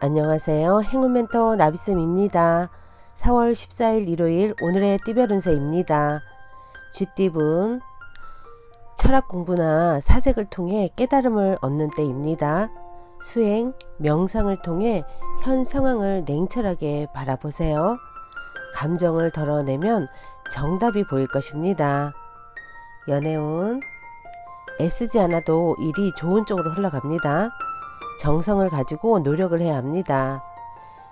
안녕하세요. 행운멘토 나비쌤입니다. 4월 14일 일요일 오늘의 띠별 운세입니다. 쥐띠분 철학 공부나 사색을 통해 깨달음을 얻는 때입니다. 수행, 명상을 통해 현 상황을 냉철하게 바라보세요. 감정을 덜어내면 정답이 보일 것입니다. 연애운 애쓰지 않아도 일이 좋은 쪽으로 흘러갑니다. 정성을 가지고 노력을 해야 합니다.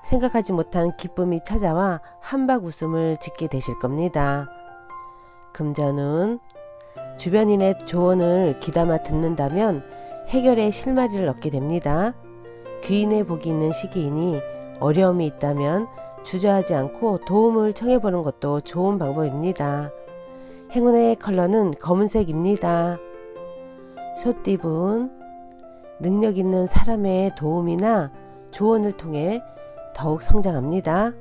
생각하지 못한 기쁨이 찾아와 한박 웃음을 짓게 되실 겁니다. 금전은 주변인의 조언을 귀담아 듣는다면 해결의 실마리를 얻게 됩니다. 귀인의 복이 있는 시기이니 어려움이 있다면 주저하지 않고 도움을 청해보는 것도 좋은 방법입니다. 행운의 컬러는 검은색입니다. 소띠분 능력 있는 사람의 도움이나 조언을 통해 더욱 성장합니다.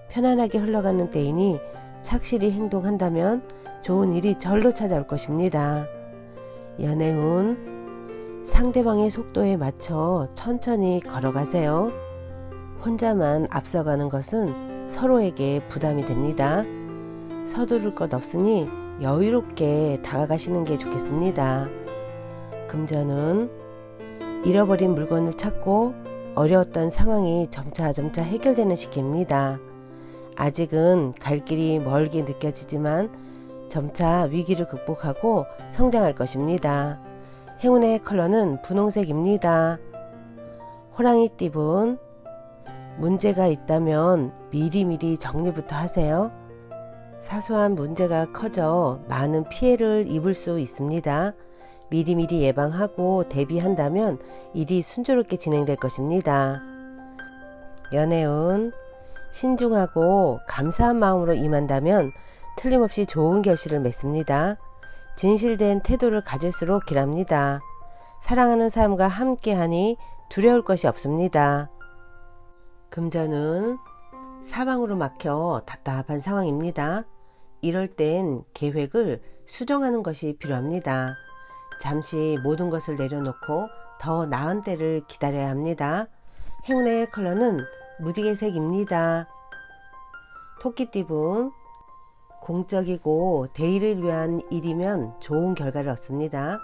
편안하게 흘러가는 때이니 착실히 행동한다면 좋은 일이 절로 찾아올 것입니다. 연애운 상대방의 속도에 맞춰 천천히 걸어가세요. 혼자만 앞서가는 것은 서로에게 부담이 됩니다. 서두를 것 없으니 여유롭게 다가가시는 게 좋겠습니다. 금전은 잃어버린 물건을 찾고 어려웠던 상황이 점차 해결되는 시기입니다. 아직은 갈 길이 멀게 느껴지지만 점차 위기를 극복하고 성장할 것입니다. 행운의 컬러는 분홍색입니다. 호랑이띠분 문제가 있다면 미리미리 정리부터 하세요. 사소한 문제가 커져 많은 피해를 입을 수 있습니다. 미리미리 예방하고 대비한다면 일이 순조롭게 진행될 것입니다. 연애운 신중하고 감사한 마음으로 임한다면 틀림없이 좋은 결실을 맺습니다. 진실된 태도를 가질수록 길합니다. 사랑하는 사람과 함께하니 두려울 것이 없습니다. 금전은 사방으로 막혀 답답한 상황입니다. 이럴 땐 계획을 수정하는 것이 필요합니다. 잠시 모든 것을 내려놓고 더 나은 때를 기다려야 합니다. 행운의 컬러는 무지개색입니다. 토끼띠분 공적이고 대의를 위한 일이면 좋은 결과를 얻습니다.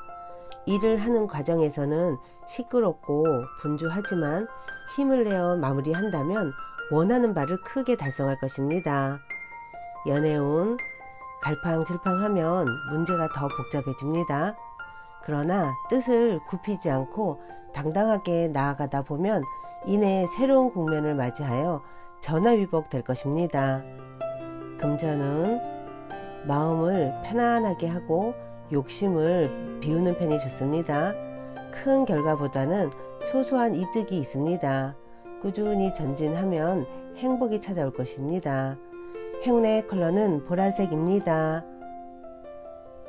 일을 하는 과정에서는 시끄럽고 분주하지만 힘을 내어 마무리한다면 원하는 바를 크게 달성할 것입니다. 연애운 갈팡질팡하면 문제가 더 복잡해집니다. 그러나 뜻을 굽히지 않고 당당하게 나아가다 보면 이내 새로운 국면을 맞이하여 전화위복 될 것입니다. 금전은 마음을 편안하게 하고 욕심을 비우는 편이 좋습니다. 큰 결과보다는 소소한 이득이 있습니다. 꾸준히 전진하면 행복이 찾아올 것입니다. 행운의 컬러는 보라색입니다.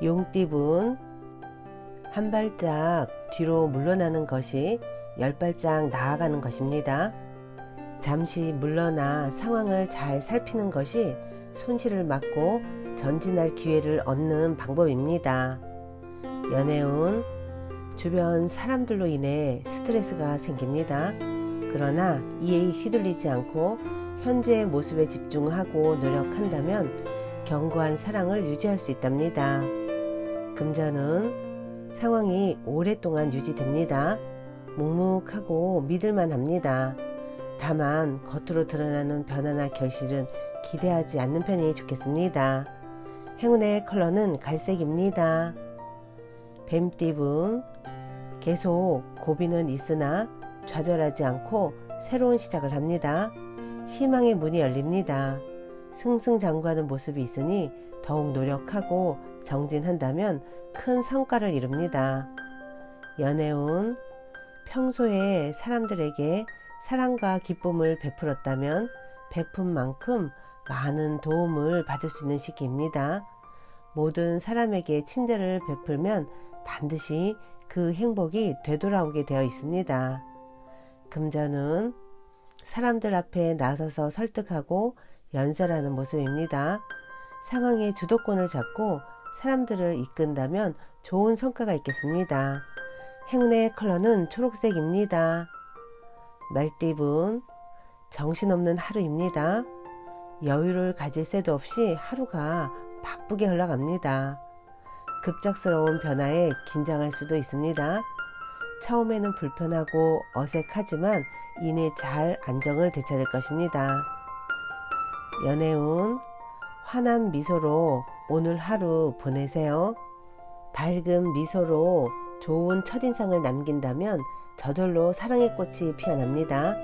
용띠분 한 발짝 뒤로 물러나는 것이 10발짝 나아가는 것입니다. 잠시 물러나 상황을 잘 살피는 것이 손실을 막고 전진할 기회를 얻는 방법입니다. 연애운 주변 사람들로 인해 스트레스가 생깁니다. 그러나 이에 휘둘리지 않고 현재의 모습에 집중하고 노력한다면 견고한 사랑을 유지할 수 있답니다. 금전은 상황이 오랫동안 유지됩니다. 묵묵하고 믿을만 합니다. 다만 겉으로 드러나는 변화나 결실은 기대하지 않는 편이 좋겠습니다. 행운의 컬러는 갈색입니다. 뱀띠분 계속 고비는 있으나 좌절하지 않고 새로운 시작을 합니다. 희망의 문이 열립니다. 승승장구하는 모습이 있으니 더욱 노력하고 정진한다면 큰 성과를 이룹니다. 연애운 평소에 사람들에게 사랑과 기쁨을 베풀었다면 베푼 만큼 많은 도움을 받을 수 있는 시기입니다. 모든 사람에게 친절을 베풀면 반드시 그 행복이 되돌아오게 되어 있습니다. 금전은 사람들 앞에 나서서 설득하고 연설하는 모습입니다. 상황의 주도권을 잡고 사람들을 이끈다면 좋은 성과가 있겠습니다. 행운의 컬러는 초록색입니다. 말띠분, 정신없는 하루입니다. 여유를 가질 새도 없이 하루가 바쁘게 흘러갑니다. 급작스러운 변화에 긴장할 수도 있습니다. 처음에는 불편하고 어색하지만 이내 잘 안정을 되찾을 것입니다. 연애운, 환한 미소로 오늘 하루 보내세요. 밝은 미소로 좋은 첫인상을 남긴다면 저절로 사랑의 꽃이 피어납니다.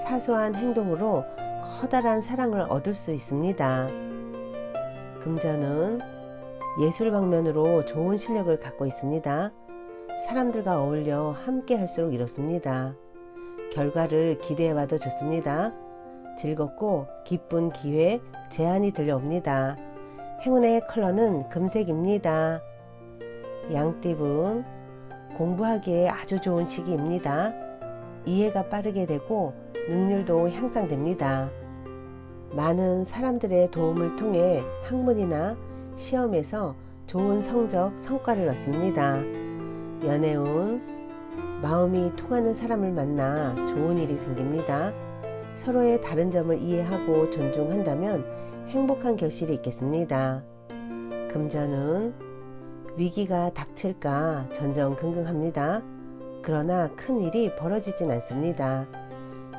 사소한 행동으로 커다란 사랑을 얻을 수 있습니다. 금전은 예술 방면으로 좋은 실력을 갖고 있습니다. 사람들과 어울려 함께 할수록 이롭습니다. 결과를 기대해봐도 좋습니다. 즐겁고 기쁜 기회, 제안이 들려옵니다. 행운의 컬러는 금색입니다. 양띠분, 공부하기에 아주 좋은 시기입니다. 이해가 빠르게 되고 능률도 향상됩니다. 많은 사람들의 도움을 통해 학문이나 시험에서 좋은 성적, 성과를 얻습니다. 연애운, 마음이 통하는 사람을 만나 좋은 일이 생깁니다. 서로의 다른 점을 이해하고 존중한다면 행복한 결실이 있겠습니다. 금전은 위기가 닥칠까 전전긍긍합니다. 그러나 큰 일이 벌어지진 않습니다.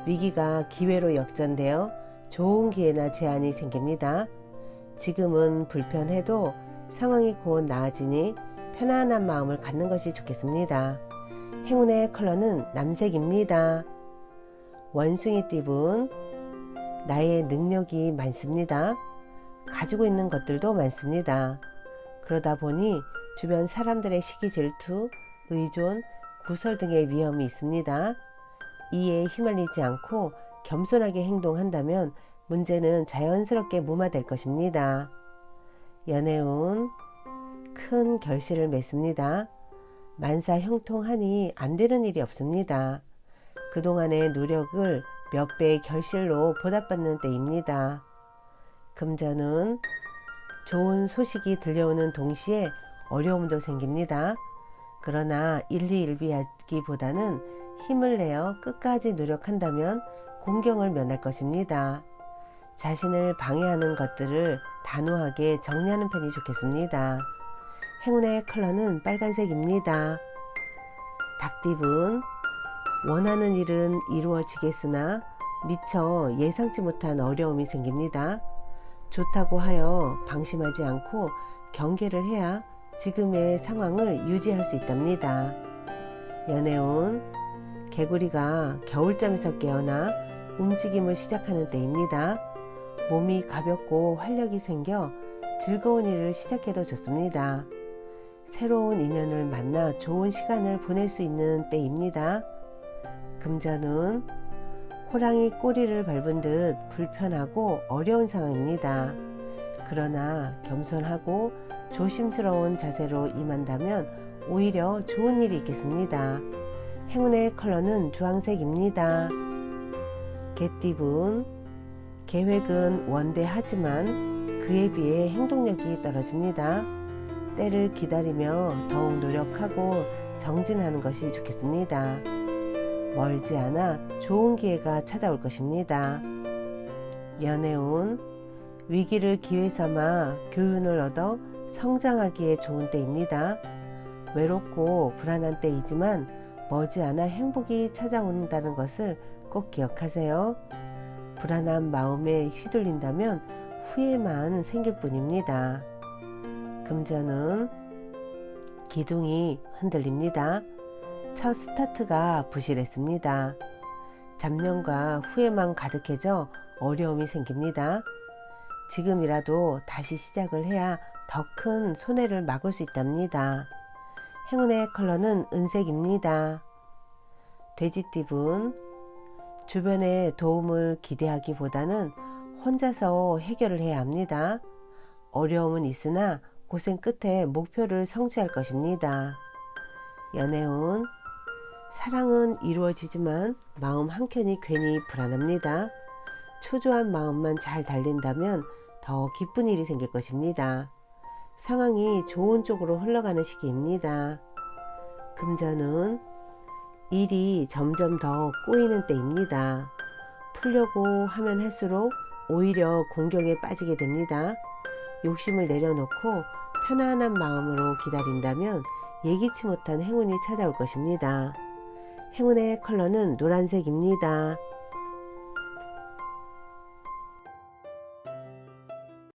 위기가 기회로 역전되어 좋은 기회나 제안이 생깁니다. 지금은 불편해도 상황이 곧 나아지니 편안한 마음을 갖는 것이 좋겠습니다. 행운의 컬러는 남색입니다. 원숭이띠분, 나의 능력이 많습니다. 가지고 있는 것들도 많습니다. 그러다 보니 주변 사람들의 시기 질투, 의존, 구설 등의 위험이 있습니다. 이에 휘말리지 않고 겸손하게 행동한다면 문제는 자연스럽게 무마될 것입니다. 연애운, 큰 결실을 맺습니다. 만사 형통하니 안 되는 일이 없습니다. 그동안의 노력을 몇 배의 결실로 보답받는 때입니다. 금전은 좋은 소식이 들려오는 동시에 어려움도 생깁니다. 그러나 일희일비하기보다는 힘을 내어 끝까지 노력한다면 공경을 면할 것입니다. 자신을 방해하는 것들을 단호하게 정리하는 편이 좋겠습니다. 행운의 컬러는 빨간색입니다. 닭띠분, 원하는 일은 이루어지겠으나 미처 예상치 못한 어려움이 생깁니다. 좋다고 하여 방심하지 않고 경계를 해야 지금의 상황을 유지할 수 있답니다. 연애운, 개구리가 겨울잠에서 깨어나 움직임을 시작하는 때입니다. 몸이 가볍고 활력이 생겨 즐거운 일을 시작해도 좋습니다. 새로운 인연을 만나 좋은 시간을 보낼 수 있는 때입니다. 금전운, 호랑이 꼬리를 밟은 듯 불편하고 어려운 상황입니다. 그러나 겸손하고 조심스러운 자세로 임한다면 오히려 좋은 일이 있겠습니다. 행운의 컬러는 주황색입니다. 개띠분, 계획은 원대하지만 그에 비해 행동력이 떨어집니다. 때를 기다리며 더욱 노력하고 정진하는 것이 좋겠습니다. 멀지 않아 좋은 기회가 찾아올 것입니다. 연애운, 위기를 기회 삼아 교훈을 얻어 성장하기에 좋은 때입니다. 외롭고 불안한 때이지만 머지않아 행복이 찾아온다는 것을 꼭 기억하세요. 불안한 마음에 휘둘린다면 후회만 생길 뿐입니다. 금전은 기둥이 흔들립니다. 첫 스타트가 부실했습니다. 잡념과 후회만 가득해져 어려움이 생깁니다. 지금이라도 다시 시작을 해야 더 큰 손해를 막을 수 있답니다. 행운의 컬러는 은색입니다. 돼지띠분, 주변의 도움을 기대하기보다는 혼자서 해결을 해야 합니다. 어려움은 있으나 고생 끝에 목표를 성취할 것입니다. 연애운, 사랑은 이루어지지만 마음 한켠이 괜히 불안합니다. 초조한 마음만 잘 달랜다면 더 기쁜 일이 생길 것입니다. 상황이 좋은 쪽으로 흘러가는 시기입니다. 금전은 일이 점점 더 꼬이는 때입니다. 풀려고 하면 할수록 오히려 공경에 빠지게 됩니다. 욕심을 내려놓고 편안한 마음으로 기다린다면 예기치 못한 행운이 찾아올 것입니다. 행운의 컬러는 노란색입니다.